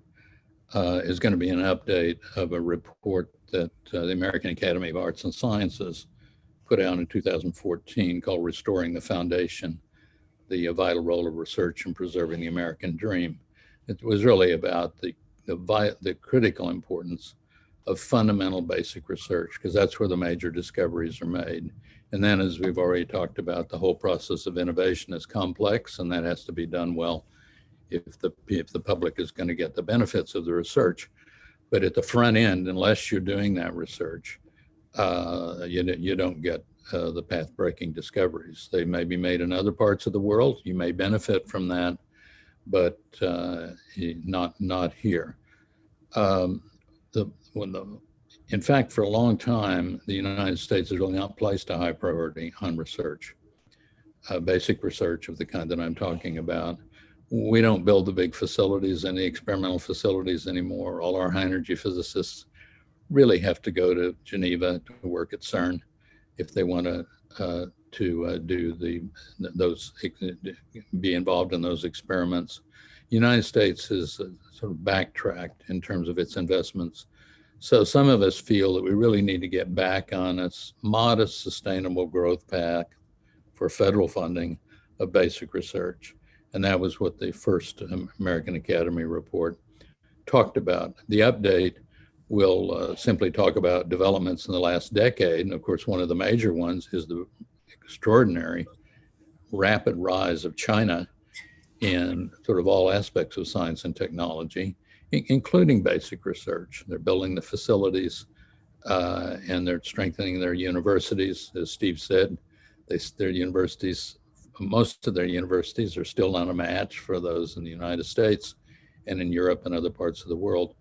is going to be an update of a report that the American Academy of Arts and Sciences put out in 2014 called Restoring the Foundation, the vital role of research in preserving the American dream. It was really about the critical importance of fundamental basic research, because that's where the major discoveries are made. And then, as we've already talked about, the whole process of innovation is complex, and that has to be done well if the public is going to get the benefits of the research. But at the front end, unless you're doing that research, you don't get the path-breaking discoveries. They may be made in other parts of the world. You may benefit from that, but not here. In fact, for a long time, the United States has really not placed a high priority on research, basic research of the kind that I'm talking about. We don't build the big facilities and the experimental facilities anymore. All our high energy physicists really have to go to Geneva to work at CERN if they want to be involved in those experiments. The United States has sort of backtracked in terms of its investments. So some of us feel that we really need to get back on a modest, sustainable growth path for federal funding of basic research. And that was what the first American Academy report talked about. The update will simply talk about developments in the last decade. And of course, one of the major ones is the extraordinary rapid rise of China in sort of all aspects of science and technology, including basic research. They're building the facilities and they're strengthening their universities. As Steve said, their universities, most of their universities are still not a match for those in the United States and in Europe and other parts of the world,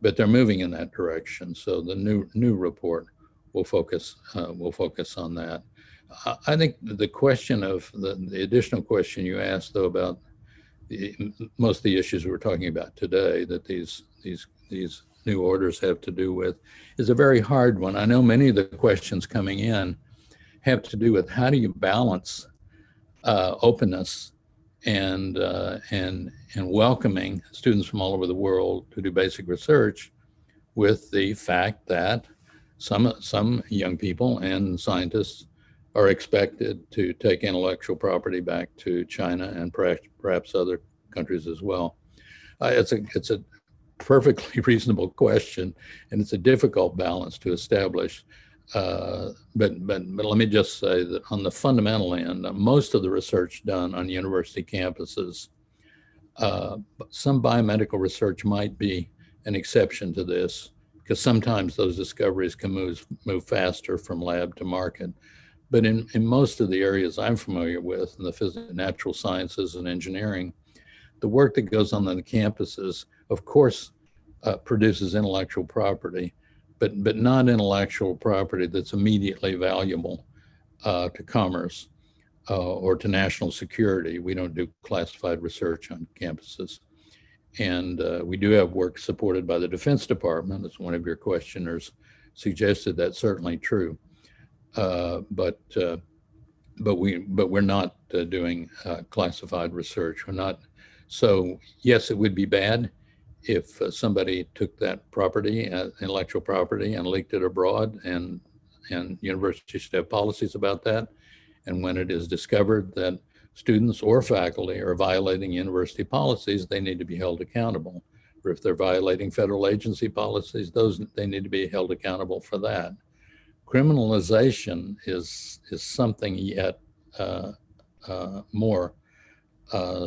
but they're moving in that direction. So the new report will focus on that. I think the question of the additional question you asked, though, about most of the issues we're talking about today that these new orders have to do with is a very hard one. I know many of the questions coming in have to do with how do you balance openness and welcoming students from all over the world to do basic research with the fact that some young people and scientists are expected to take intellectual property back to China and perhaps other countries as well. It's a perfectly reasonable question, and it's a difficult balance to establish. But let me just say that on the fundamental end, most of the research done on university campuses, some biomedical research might be an exception to this, because sometimes those discoveries can move faster from lab to market. But in most of the areas I'm familiar with, in the natural sciences and engineering, the work that goes on the campuses, of course, produces intellectual property, but not intellectual property that's immediately valuable to commerce or to national security. We don't do classified research on campuses. And we do have work supported by the Defense Department, as one of your questioners suggested. That's certainly true. But we're not doing classified research. We're not. So yes, it would be bad if somebody took that property, intellectual property, and leaked it abroad, and universities should have policies about that. And when it is discovered that students or faculty are violating university policies, they need to be held accountable. Or if they're violating federal agency policies, they need to be held accountable for that. Criminalization is something yet more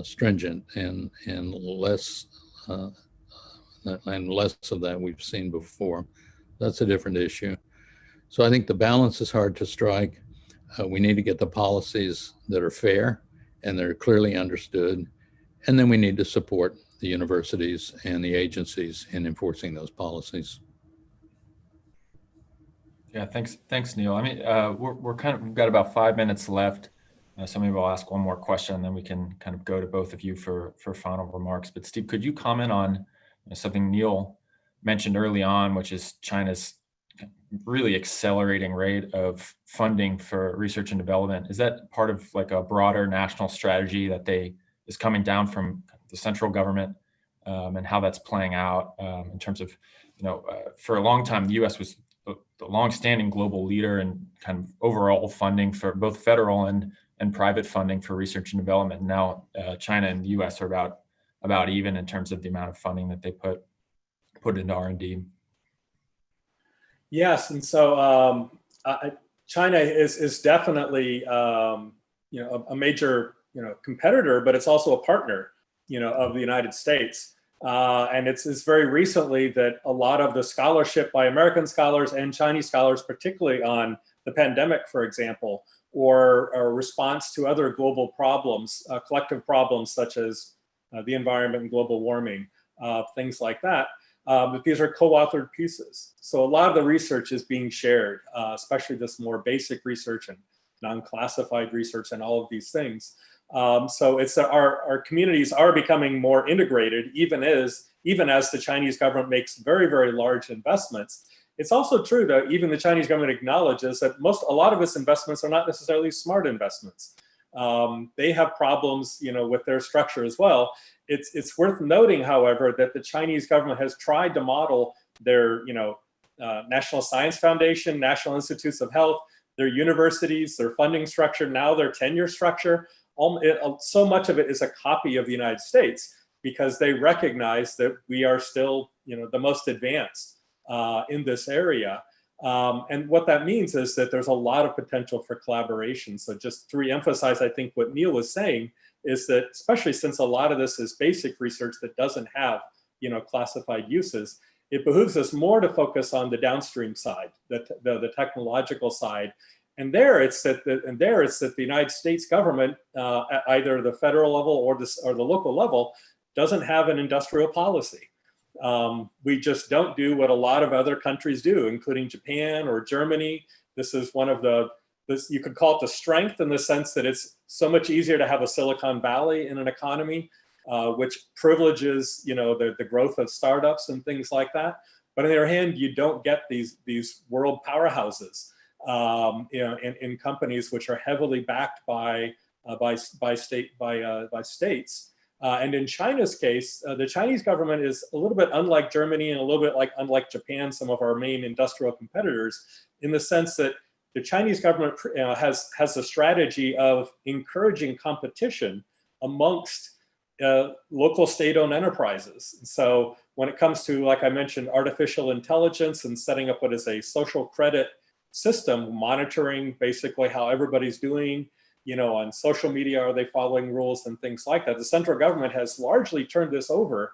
stringent and less of that we've seen before. That's a different issue. So I think the balance is hard to strike. We need to get the policies that are fair and that are clearly understood. And then we need to support the universities and the agencies in enforcing those policies. Yeah, thanks, Neal. I mean, we've got about 5 minutes left. So maybe I'll ask one more question, and then we can kind of go to both of you for final remarks. But Steve, could you comment on something Neal mentioned early on, which is China's really accelerating rate of funding for research and development? Is that part of like a broader national strategy that is coming down from the central government and how that's playing out in terms of, for a long time, the U.S. was the longstanding global leader in kind of overall funding for both federal and private funding for research and development. Now, China and the U.S. are about even in terms of the amount of funding that they put into R&D. Yes, and so China is definitely a major competitor, but it's also a partner of the United States. And it's very recently that a lot of the scholarship by American scholars and Chinese scholars, particularly on the pandemic, for example, or a response to other global problems, collective problems such as the environment and global warming, things like that. But these are co-authored pieces. So a lot of the research is being shared, especially this more basic research and non-classified research and all of these things. So it's our communities are becoming more integrated, even as the Chinese government makes very, very large investments. It's also true that even the Chinese government acknowledges that a lot of its investments are not necessarily smart investments. They have problems, with their structure as well. It's worth noting, however, that the Chinese government has tried to model their, National Science Foundation, National Institutes of Health, their universities, their funding structure, now their tenure structure. So much of it is a copy of the United States because they recognize that we are still, the most advanced in this area. And what that means is that there's a lot of potential for collaboration. So just to reemphasize, I think what Neal was saying is that, especially since a lot of this is basic research that doesn't have, classified uses, it behooves us more to focus on the downstream side, the technological side. And there it's that the United States government, at either the federal level or the local level, doesn't have an industrial policy. We just don't do what a lot of other countries do, including Japan or Germany. This is one of you could call it the strength, in the sense that it's so much easier to have a Silicon Valley in an economy, which privileges, the growth of startups and things like that. But on the other hand, you don't get these world powerhouses, in companies which are heavily backed by states. And in China's case, the Chinese government is a little bit unlike Germany and a little bit unlike Japan, some of our main industrial competitors, in the sense that the Chinese government has a strategy of encouraging competition amongst local state-owned enterprises. So when it comes to, like I mentioned, artificial intelligence and setting up what is a social credit system, monitoring basically how everybody's doing, on social media, are they following rules and things like that. The central government has largely turned this over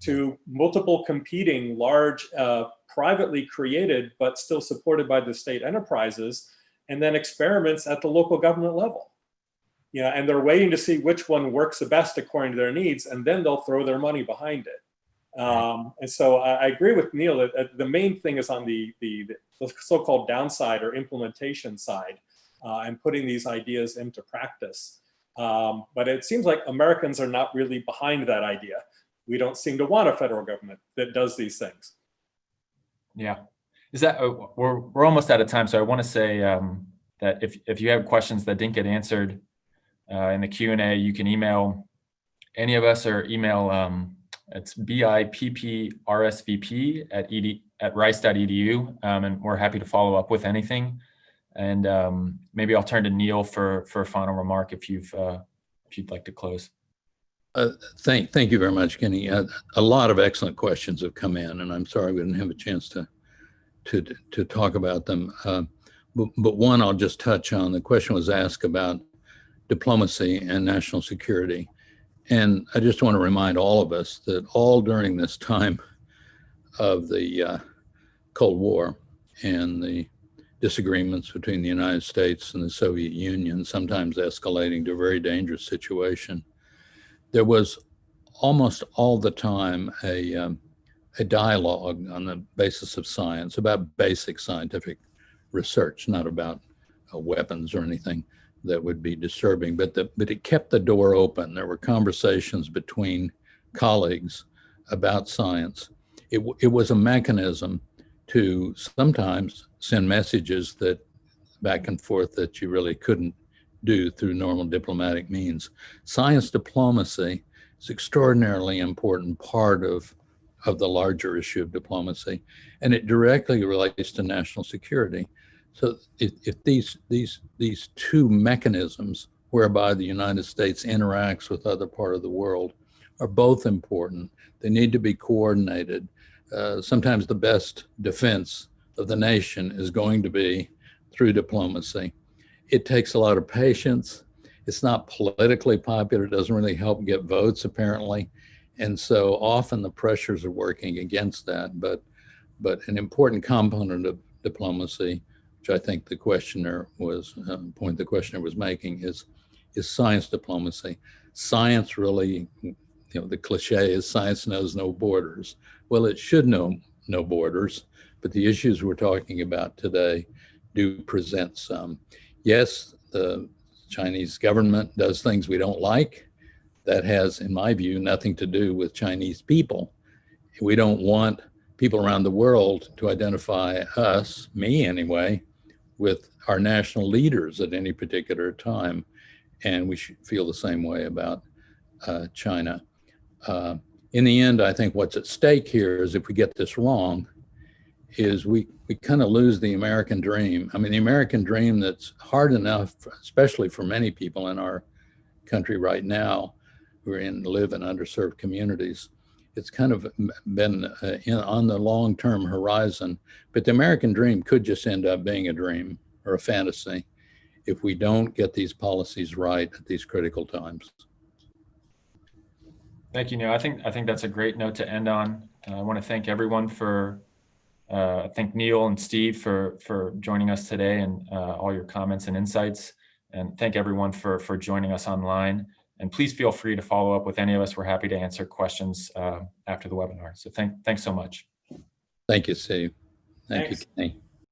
to multiple competing large privately created but still supported by the state enterprises, and then experiments at the local government level. And they're waiting to see which one works the best according to their needs, and then they'll throw their money behind it. And so I agree with Neal that the main thing is on the so-called downside or implementation side, and putting these ideas into practice. But it seems like Americans are not really behind that idea. We don't seem to want a federal government that does these things. Yeah, we're almost out of time. So I want to say that if you have questions that didn't get answered in the Q&A, you can email any of us, or email it's bipprSVP at rice.edu, and we're happy to follow up with anything. And maybe I'll turn to Neal for a final remark if you'd like to close. Thank you very much, Kenny. A lot of excellent questions have come in, and I'm sorry we didn't have a chance to talk about them. But one I'll just touch on. The question was asked about diplomacy and national security. And I just want to remind all of us that all during this time of the Cold War and the disagreements between the United States and the Soviet Union, sometimes escalating to a very dangerous situation, there was almost all the time a dialogue on the basis of science about basic scientific research, not about weapons or anything that would be disturbing, but it kept the door open. There were conversations between colleagues about science. It was a mechanism to sometimes send messages that back and forth that you really couldn't do through normal diplomatic means. Science diplomacy is extraordinarily important part of the larger issue of diplomacy, and it directly relates to national security. So if these two mechanisms whereby the United States interacts with other part of the world are both important, they need to be coordinated. Sometimes the best defense of the nation is going to be through diplomacy. It takes a lot of patience. It's not politically popular. It doesn't really help get votes, apparently. And so often the pressures are working against that. But an important component of diplomacy, which I think the questioner was, point the questioner was making, is science diplomacy. Science really, the cliche is science knows no borders. Well, it should know no borders, but the issues we're talking about today do present some. Yes, the Chinese government does things we don't like. That has, in my view, nothing to do with Chinese people. We don't want people around the world to identify us, me anyway, with our national leaders at any particular time. And we should feel the same way about China. In the end, I think what's at stake here is if we get this wrong, is we kind of lose the American dream. I mean, the American dream that's hard enough, especially for many people in our country right now who live in underserved communities. It's kind of been on the long-term horizon, but the American dream could just end up being a dream or a fantasy if we don't get these policies right at these critical times. Thank you, Neal. I think that's a great note to end on. I want to thank everyone thank Neal and Steve for joining us today and all your comments and insights. And thank everyone for joining us online. And please feel free to follow up with any of us. We're happy to answer questions after the webinar. So thanks so much. Thank you, Steve. Thank Thanks. you, Kenny.